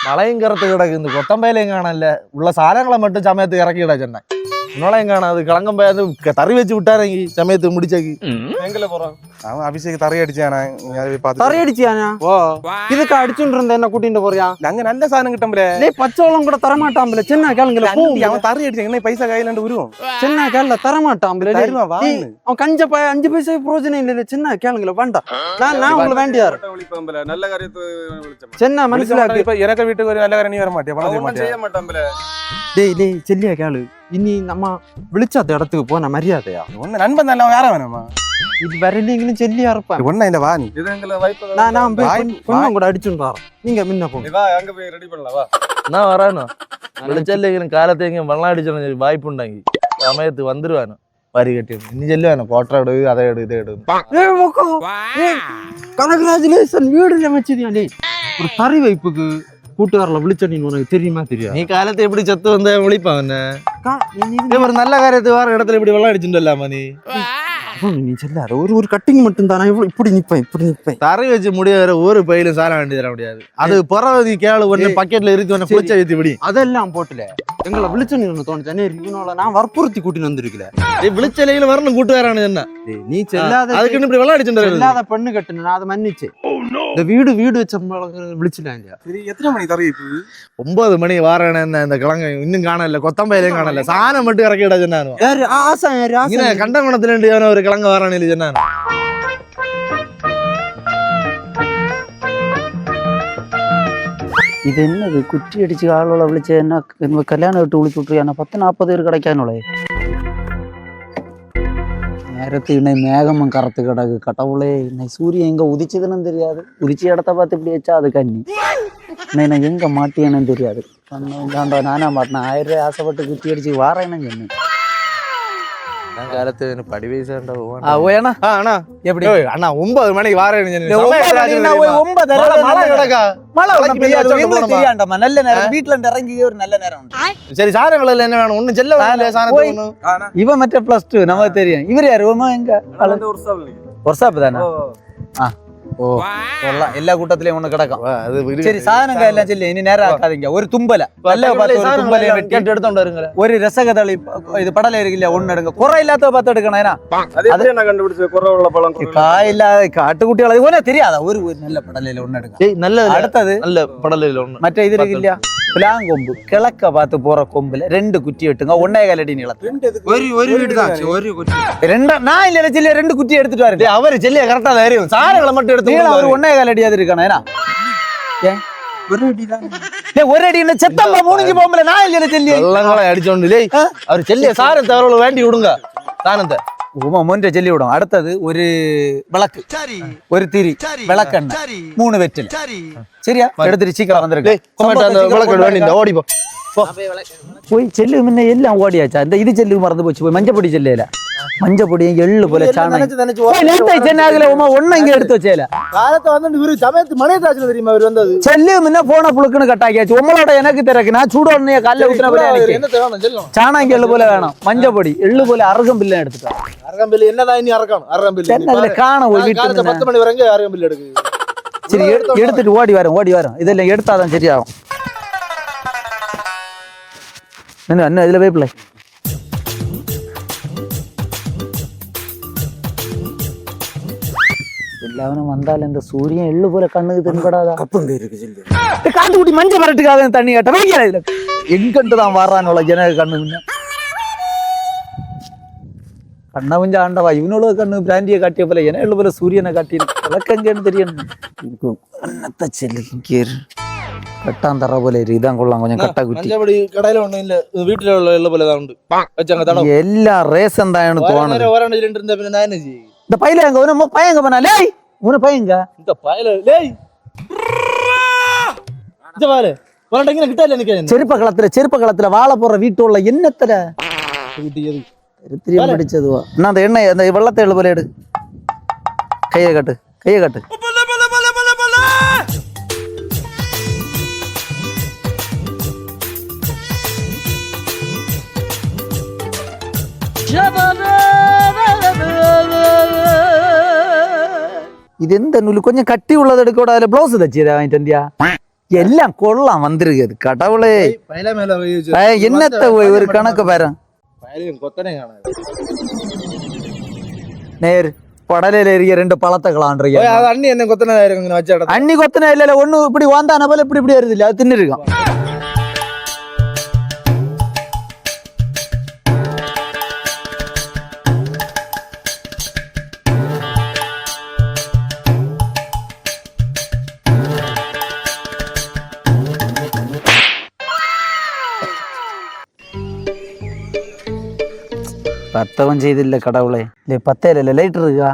മളയും കറുത്ത് കിടക്കുന്നു കൊത്തമ്പയിലേയും കാണാനല്ല ഉള്ള സാധനങ്ങളെ മറ്റും സമയത്ത് ഇറക്കി ഇടാ ചെണ്ണ ഇന്നോളെയും കാണാം അത് കിളങ്കം പോയത് തറി വെച്ച് വിട്ടാരെങ്കിൽ സമയത്ത് മുടിച്ചേക്ക് அவன் அபிஷேக் தரை அடிச்சானா தரை அடிச்சியானா இதுக்கு அடிச்சுட்டு என்ன கூட்டிட்டு போறியா அங்க நல்ல சாதனம் கிட்டம்பல பச்சோளம் கூட தரமாட்டாம்பல சின்ன கேளுங்கள அவன் தரை அடிச்சான் என்ன பைசா கையில உருவம் சின்ன கேள்ல தரமாட்டாம்பல அவன் கஞ்ச 5 பைசா பிரயோஜனம் இல்ல சின்ன கேளுங்கள வேண்டாம் நான் உங்களுக்கு வேண்டியாரு நல்ல காரியத்தை சின்ன மனசுல இப்ப எனக்கு வீட்டுக்கு ஒரு நல்ல காரியம் நீ வர மாட்டியா பணம் செய்ய மாட்டாம்பல டேய் செல்லியா கேளு இனி நம்ம விളിച്ചാത്ത இடத்துக்கு போன மரியாதையா ஒண்ணு நண்பன் தான் வேற வேணாமா இது வரலைங்களும் செல்லியா இருப்பேன் ஒண்ணு இல்ல வா நீ இது எங்களை வாய்ப்பு நான் பொண்ணும் கூட அடிச்சுட்டு வரேன் நீங்க முன்ன போங்க வா அங்க போய் ரெடி பண்ணலாம் வா நான் வரானோ വിളിച്ചല്ലെങ്കിലും കാലത്തേക്കും വെള്ളം അടിച്ചോ വായ്പുണ്ടെങ്കിൽ സമയത്ത് വന്നിരുവാനോ വരി കെട്ടി ഇനി ചെല്ലുവാനോ ഫോട്ടോ ഇട് അതേ ഇട് ഇതേ ഇടും கனகராஜுலேஷன் வீடுல வச்சதியாலே ஒரு தறி வைப்புக்கு கூட்டுக்காரில் விളിച്ചோன்னு உனக்கு தெரியுமா தெரியாது നീ കാലത്ത് എപ്പിടി ചത്തു വന്ന വിളിപ്പാ എന്നെ ஒரு நல்ல காரியத்து வேற இடத்துல இப்படி வெள்ளம் அடிச்சுட்டல்லாமா நீ நீ சொல்லாத ஒரு கட்டிங் மட்டும் தானே இப்படி நிப்பேன் தரை வச்சு முடிய வேற ஒரு பையிலும் சார வேண்டி தர முடியாது அது புறவை நீ கேளு ஒண்ணு பக்கெட்ல இருக்கு ஒன்னு புளிச்ச வைத்து விடி அதெல்லாம் போட்டுல எங்களை விളിச்சோன்னு தோணுச்சானே இவனோட நான் வற்புறுத்தி கூட்டின்னு வந்திருக்கல விളിச்சலையில வரணும் கூட்டு வரானு என்ன நீ செல்லாத அதுக்கு இப்படி வெள்ளம் அடிச்சுட்டு செல்லாத பெண்ணு கட்டுன நான் அதை மன்னிச்சு இந்த வீடு வச்ச விളിച്ചില്ല சரி எத்தனை மணி தரை இப்போ 9 மணி வாரேன இந்த கிழங்கு இன்னும் காணல கொத்தம்பையிலையும் காணல சாணம் மட்டும் இறக்கி விட சொன்னாரு கண்டமணத்துல ஒரு கிழங்கு வாரானு சொன்னாரு இது என்னது குட்டி அடிச்சு ஆளோட விളിച്ച என்ன கல்யாணம் விட்டு விളിச்சு விட்டுருயா 10-40 பேர் கிடைக்கானுளே நேரத்து இன்னை மேகமும் கரத்து கிடக்கு கடவுளே இன்னை சூரியன் எங்க உதிச்சதுன்னு தெரியாது உதிச்ச இடத்த பார்த்து இப்படி வச்சா அது கண்ணி இன்னை எங்க மாட்டியேன்னு தெரியாது நானா மாட்டினேன் 1000 ரூபாய் ஆசைப்பட்டு குட்டி அடிச்சு வாரேன்னு சொன்னேன் காலத்து படி வயசாண்டா எப்படி அண்ணா 9 மணிக்கு வாரேன்னு தெரியாண்டமா நல்ல நேரம் வீட்டுல இறங்கி ஒரு நல்ல நேரம் சரி சாரங்கள் என்ன வேணும் ஒண்ணு செல்ல இவன் மற்ற +2 நமக்கு தெரியும் இவர் யாரு எங்க ஒர்க்ஷாப் தானே ஓ சொல்லலாம் எல்லா கூட்டத்திலயும் ஒண்ணு கிடக்கும் சரி சாதனங்க எல்லாம் சொல்லி இனி நேரம் ஆக்காதீங்க ஒரு தும்பல எடுத்தோண்டு வருங்க ஒரு ரசகதளி இது படல இருக்குல்ல ஒண்ணு எடுங்க குறை இல்லாத பார்த்து எடுக்கணும் ஏன்னா அது என்ன கண்டுபிடிச்ச குறை உள்ள பழம் காய் இல்லாத காட்டுக்குட்டிகள் அது ஒண்ணு தெரியாதா ஒரு நல்ல படலையில ஒண்ணு எடுங்க நல்ல அடுத்தது நல்ல படலையில ஒண்ணு மற்ற இது இருக்கு இல்லையா பிளாங்கொம்பு கிழக்க பார்த்து போற கொம்புல 2 குட்டி வெட்டுங்க 1.25 அடி நீளம் ஒரு வீடு தான் ஒரு குட்டி நான் இல்ல செல்லிய 2 குட்டி எடுத்துட்டு வரேன் அவரு செல்லிய கரெக்டா தெரியும் சாரங்களை மட்டும் எடுத்து ஒரு 1.25 அடி அது இருக்கானே ஏன் ஒரு அடி செத்தம்பா மூணுக்கு போகல நான் இல்ல செல்லிய அடிச்சோண்டு அவர் செல்லிய சாரத்தை அவரோட வேண்டி விடுங்க சாணத்தை மொன்றை சொல்லி விடும் அடுத்தது ஒரு விளக்கு ஒரு திரி விளக்கெண்ணெய் 3 வெற்றில் சரியா எடுத்துட்டு சீக்கிரம் வந்திருக்கு ஓடிப்போ போய் செல்லு முன்ன எல்லாம் ஓடியாச்சா இந்த இது செல்லு மறந்து போச்சு போய் மஞ்சப்பொடி செல்லையில மஞ்சப்பொடியும் எள்ளு போல ஒண்ணு இங்க எடுத்து வச்சேல காலத்தை வந்து சமயத்து மணியத்தாச்சுல தெரியுமா அவர் வந்தது செல்லு முன்ன போன புழுக்குன்னு கட்டாக்கியாச்சு உங்களோட எனக்கு திறக்கு நான் சூட உடனே கல்ல ஊத்துன சாணாங்கி எள்ளு போல வேணும் மஞ்சப்பொடி எள்ளு போல அரகம்பில்ல எடுத்துட்டோம் அரகம்பில் என்னதான் இனி அரக்கணும் அரகம்பில் காண ஒரு வீட்டு 10 மணி வரைக்கும் அரகம்பில் எடுக்கு சரி எடுத்துட்டு ஓடி வரும் இதெல்லாம் எடுத்தாதான் சரியாகும் என்ன இதுல போய் பிள்ளை எல்லாரும் வந்தாலும் இந்த சூரியன் எள்ளு போல கண்ணுக்கு தென்படாதா காட்டுக்குட்டி மஞ்சள் மரட்டுக்காக தண்ணி கட்ட வைக்கல எங்கிட்டு தான் வர்றான் ஜனக கண்ணு கண்ணை கொஞ்சம் ஆண்டவா இவனோட கண்ணு பிராண்டியை காட்டிய போல என எள்ளு போல சூரியனை காட்டி விளக்கங்கன்னு தெரியணும் என்னத்த செல்லு கட்டாந்தர போல இதான் கொள்ளலாம் கொஞ்சம் கட்டா குட்டி கடையில ஒண்ணும் இல்ல வீட்டுல உள்ள எள்ள போல தான் உண்டு வச்சாங்க எல்லாம் ரேஷன் தான் தோணுது இந்த பையில எங்க ஒண்ணு பையங்க பண்ணா லேய் உன பையங்க இந்த பையில லேய் இந்த பாரு வரட்டங்க கிட்ட இல்ல நிக்க செருப்ப களத்துல வாழ போற வீட்டு உள்ள என்னத்துல திரும்ப பிடிச்சதுவா நான் அந்த எண்ணெய் அந்த வெள்ளத்தை எள்ளு போல எடு கையை காட்டு இது எந்த நூல் கொஞ்சம் கட்டி உள்ளது எடுக்க கூடாது ப்ளவுஸ் தச்சு வாங்கிட்டு வந்தியா எல்லாம் கொள்ளலாம் வந்திருக்குது கடவுளே. പൈല മേലെ കൈ വെച്ച്. என்னத்த ஒரு கணக்கு பாரு. പൈലയും കൊത്തനെ കാണാതെ. நேர் படலையில எரிய 2 பழத்தை களான்றீங்க. ഓയ് അത് അണ്ണി എന്നെ കൊത്തനായിരുന്നു ഇങ്ങനെ വെച്ചട. அண்ணி கொத்தனை இல்ல ஒண்ணு இப்படி வாந்தான போல இப்படி இப்படி வருது இல்ல அது தின்னு இருக்கான். பத்தவன் செய்தில்ல கடவுளே. இல்லை பத்தையில லைட்டர் இருக்கா?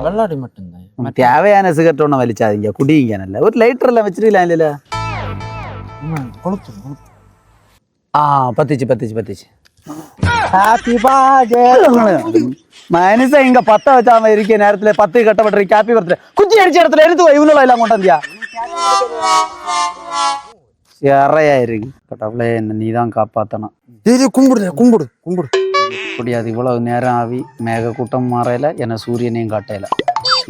வெள்ளாடி மட்டும்தான். தேவையான சிகரெட் ஒன்றும் வலிச்சாதீங்க, குடிங்க நல்ல. ஒரு லைட்டர் எல்லாம் வச்சிருக்கலாம் இல்ல? பத்துச்சு. Happy birthday. மனுஷன் இங்க 10 வச்சாம இருக்க நேரத்துல 10 கட்டப்பட்டிருக்கு. ஹாப்பி பர்த்டே குச்சி அடிச்ச இடத்துல எடுத்து இவ்வளவு எல்லாம் கொண்டாந்தியா? இறையா இருக்கு கடவுளே, என்ன நீதான் காப்பாத்தணும். கும்பிடு. முடியாது, இவ்வளவு நேரம் ஆவி மேக கூட்டம் மாறையில என்ன சூரியனையும் காட்டையில.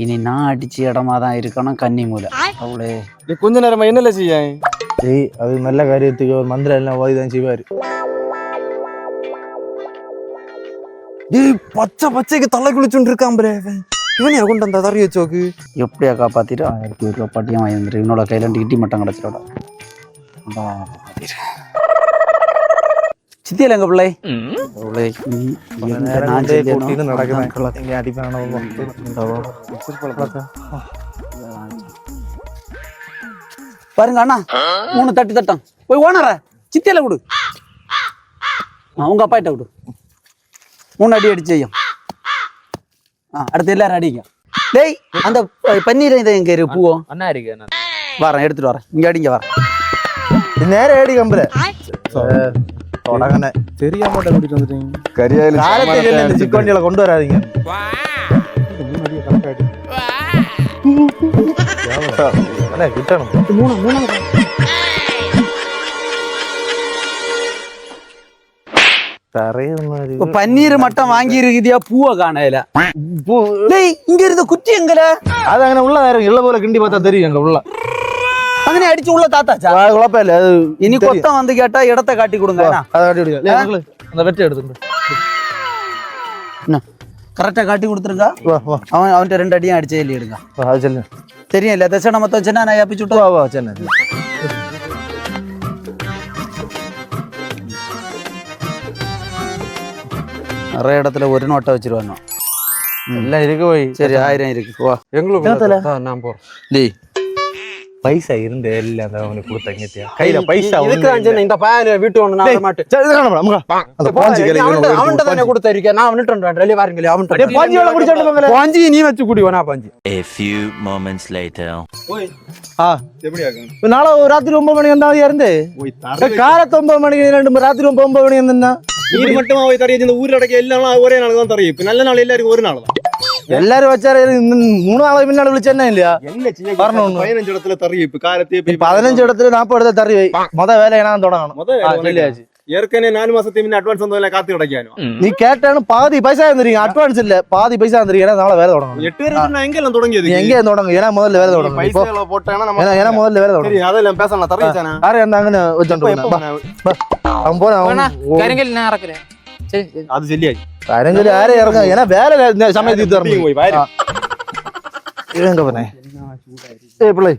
இனி நான் அடிச்சு இடமா தான் இருக்கணும் கன்னி மூலை. அவளே கொஞ்ச நேரமா என்னல செய்ய? ஏய் அது நல்ல காரியத்துக்கு ஒரு மந்திரம் எல்லாம் ஓதி தான் செய்வாரு. டேய் பச்சைக்கு தலை குளிச்சுட்டு இருக்கான் ப்ரே. இவனையா கொண்டு வந்தா தறி வச்சோக்கு? எப்படியா காப்பாத்திட்டு 1000 ரூபா பட்டியம் வாங்கிவந்துரு. இவனோட கையில இட்டி மட்டும் கிடச்சிரோட சித்தியில எங்க பிள்ளை பாருங்க அண்ணா 3 தட்டான் போய் ஓனர சித்தியில விடு. உங்க அப்பாயிட்ட விடு. 3 அடி அடிச்சு செய்யும். அடுத்து எல்லாரும் அடிங்க. டேய் அந்த பன்னீர் இதை எங்க இருக்கு பூவோ? அண்ணா இருக்கு. வரேன் எடுத்துட்டு வரேன். இங்க அடிங்க வரேன். നേരെ ഏടി കമ്പല തുടങ്ങണേ. தெரியாம கூட்டிட்டு வந்துட்டீங்க. കരിയായാലും കാലത്തേക്ക് ചിക്കോണ്ടികളെ കൊണ്ടുവരാതിங்க. കിട്ടണം. பன்னீர் மட்டும் வாங்கி இருக்குதியா, பூவை காணல. இங்க இருந்த குச்சி எங்கல? அது അങ്ങനെ உள்ளதாயிரம் உள்ள போல கிண்டி பார்த்தா தெரியும் எங்க உள்ள. അങ്ങനെ അടിച്ചു ഉള്ള താത്താച്ചാ കുഴപ്പമില്ല. അത് ഇനി കൊത്തം വന്ന് കേട്ടാ ഇടത്തെ കാട്ടി കൊടുங்க. അത് കാട്ടി കൊടുക്കാം. அந்த வெட்டி எடுத்துட்டு கரெக்டா காட்டி கொடுத்துருங்க. அவன்கிட்ட 2 அடியும் அடிச்சே இல்லையிடுங்க. அது சொல்லு தெரியும் இல்ல தட்சணை மொத்தம் சின்ன நான் ஏப்பி சுட்டு வா சென்னை நிறைய இடத்துல ஒரு நோட்டை வச்சிருவாங்க. எல்லாம் இருக்கு போய். சரி 1000 இருக்கு. வா எங்களுக்கு நான் போறேன். டேய் பைசா இருந்து எல்லாம் அவனுக்கு கொடுத்தாங்க. கையில பைசா இந்த பையன் வீட்டு ஒண்ணு நான் மாட்டேன். அவன்கிட்ட தானே கொடுத்திருக்கேன். நான் அவன்கிட்ட வெளியே வாருங்களே. அவன்கிட்ட பாஞ்சி நீ வச்சு குடி வேணா பாஞ்சி. A few moments later. நாளை ராத்திரி 9 மணி வந்தா இருந்து காலத்து 9 மணிக்கு 2 ராத்திரி 9 மணி வந்தா நீர் மட்டுமா போய் தரைய இந்த ஊர்ல அடக்க எல்லாம் ஒரே நாள் தான் தரையும். இப்ப நல்ல நாள் எல்லாருக்கும் ஒரு நாள் தான். எல்லாரும் வச்சாரு. 3 நாளைக்கு முன்னாடி விളിச்சேன்னா இல்லையா? என்ன செய்ய 15 இடத்துல தரையும். இப்ப காலத்தே 15 இடத்துல 40 இடத்துல தறி வை. முத வேலை என்ன தொடங்கணும் சொல்லியாச்சு. ஏற்கனவே 4 மாசத்துக்கு முன்ன அட்வான்ஸ் வந்ததுல காத்து கிடைக்கானோ. நீ கேட்டானு பாதி பைசா வந்துறீங்க. அட்வான்ஸ் இல்ல பாதி பைசா வந்துறீங்க. நாளை வேலை தொடங்கணும். 8 பேருக்கு நான் எங்க எல்லாம் தொடங்கியது? எங்க தொடங்க? ஏன்னா முதல்ல வேலை தொடங்கணும். பைசால போட்டானா நம்ம ஏன்னா முதல்ல வேலை தொடங்கணும். சரி அதெல்லாம் பேசலாம். தரையாச்சானே யாரு இருந்தாங்கன்னு வச்சுட்டு அவன் போன கரங்கல் நான் இறக்குறேன். சரி அது சொல்லியாச்சு. கரங்கல் யாரே இறங்க. ஏன்னா வேலை சமயத்துக்கு தரணும். போய் வாய் எங்க போனேன்? ஏய் பிள்ளை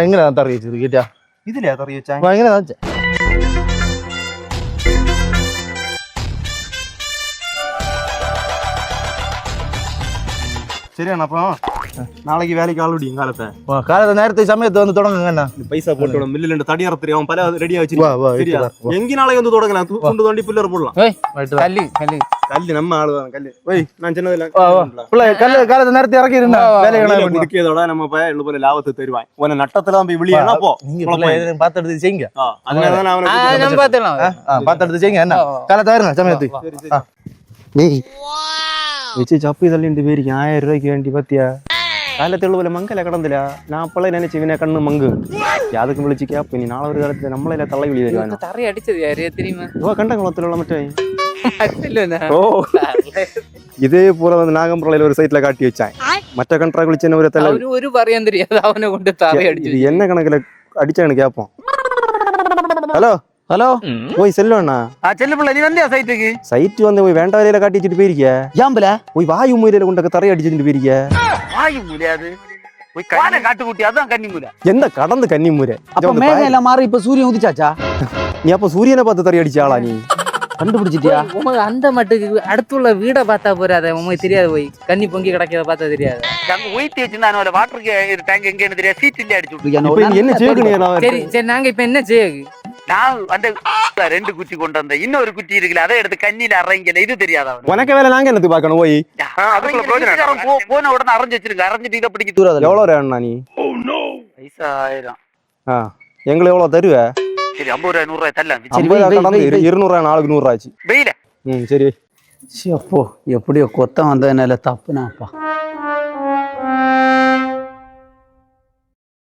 இங்க தறி வச்சிருக்கு கேட்டியா? இதுலயா தரைய வச்சாங்க? இங்க தான் சரியா? அப்புறம் நாளைக்கு வேலைக்கு ஆள் விடியும் காலத்தை. காலத்தை நேரத்தை சமயத்தை வந்து தொடங்குங்க. பைசா போட்டு மில்ல 2 தடியார தெரியும். பல ரெடியா வா, வச்சிருக்கோம். சரியா? எங்க நாளைக்கு வந்து தொடங்கலாம். துண்டு தோண்டி பில்லர் போடலாம். கல்லு நம்ம ஆளுதான் கல்லு. ஓய் நான் சின்னதுல பிள்ளை கல்லு காலத்தை நேரத்தை இறக்கி இருந்தா வேலைகளை முடிக்கிறதோட நம்ம போய் எவ்வளவு பேர் லாபத்தை தருவாங்க. உன நட்டத்துல தான் போய் வெளியேனா போ. நீங்க பார்த்து எடுத்து செய்யுங்க. அதனாலதான் நான் அவனை பார்த்து எடுத்து செய்யுங்க. என்ன காலத்தை வருங்க சமயத்துக்கு. வச்சு சப்பி தள்ளிட்டு போயிருக்கேன். 1000 ரூபாய்க்கு வேண்டி பாத்தியா? காலத்துல உள்ள மங்கல கடந்துல நான் அப்பெல்லாம் நினைச்சு வின கண்ணு மங்கு யாதுக்கு விழிச்சிக்கா. அப்ப நீ 4 காலத்துல நம்மள தலை வெளியே வருவாங்க. தரை அடிச்சது யாரு தெரியுமா? கண்டகுளத்துல உள்ள மட்டும் இதே போல வந்து நாகம்பரலையில ஒரு சைட்ல காட்டி வச்சாங்க. மற்ற கண்ட்ரா குளிச்சு ஒரு ஒரு பறையம் தெரியாது. அவனை கொண்டு தரை அடிச்சு என்ன கணக்குல அடிச்சானு கேட்போம். ஹலோ ஹலோ போய் செல்வண்ணா செல்லு பிள்ளை நீ வந்தியா சைட்டுக்கு? சைட் வந்து போய் வேண்ட வரையில காட்டி வச்சுட்டு போயிருக்க. ஏம்பல போய் வாயு முறையில கொண்டு தரையை அடிச்சுட்டு போயிருக்க. வாயு முடியாது போய் காண காட்டு குட்டி அதான் கன்னி முறை. எந்த கடந்து கன்னி முறை? அப்ப மேகம் எல்லாம் மாறி இப்ப சூரியன் உதிச்சாச்சா? நீ அப்ப சூரியனை பார்த்து தரையை அடிச்சாளா நீ? கண்டுபிடிச்சிட்டியா? உமக்கு அந்த மட்டுக்கு அடுத்துள்ள வீடை பார்த்தா போறாத உமக்கு தெரியாது. போய் கன்னி பொங்கி கிடக்கிறத பார்த்தா தெரியாது. அங்க ஒயிட் வச்சிருந்தா வாட்டருக்கு டேங்க் எங்கன்னு தெரியாது. சீட்ல அடிச்சு விட்டு இப்ப நீ என்ன செய்ய? சரி சரி நாங்க இப்ப என்ன செய்ய? நான் அந்த 2 குச்சி கொண்டு வந்தேன். இன்னொரு குச்சி இருக்குல்ல அதை எடுத்து கண்ணில அரைங்கல. இது தெரியாதா? உனக்கு வேலை நாங்க என்னத்துக்கு பார்க்கணும்? போய் போன உடனே அரைஞ்சு வச்சிருங்க. அரைஞ்சிட்டு இதை பிடிக்க தூரம் எவ்வளவு வேணும்ண்ணா நீ? பைசா 1000. எங்களை எவ்வளவு தருவ? சரி 50 ரூபாய் 100 ரூபாய் தரலாம். 50 கடந்து 200 நாளுக்கு 100 ஆச்சு. வெயில சரி அப்போ எப்படியோ கொத்தம் வந்ததுனால தப்புனாப்பா.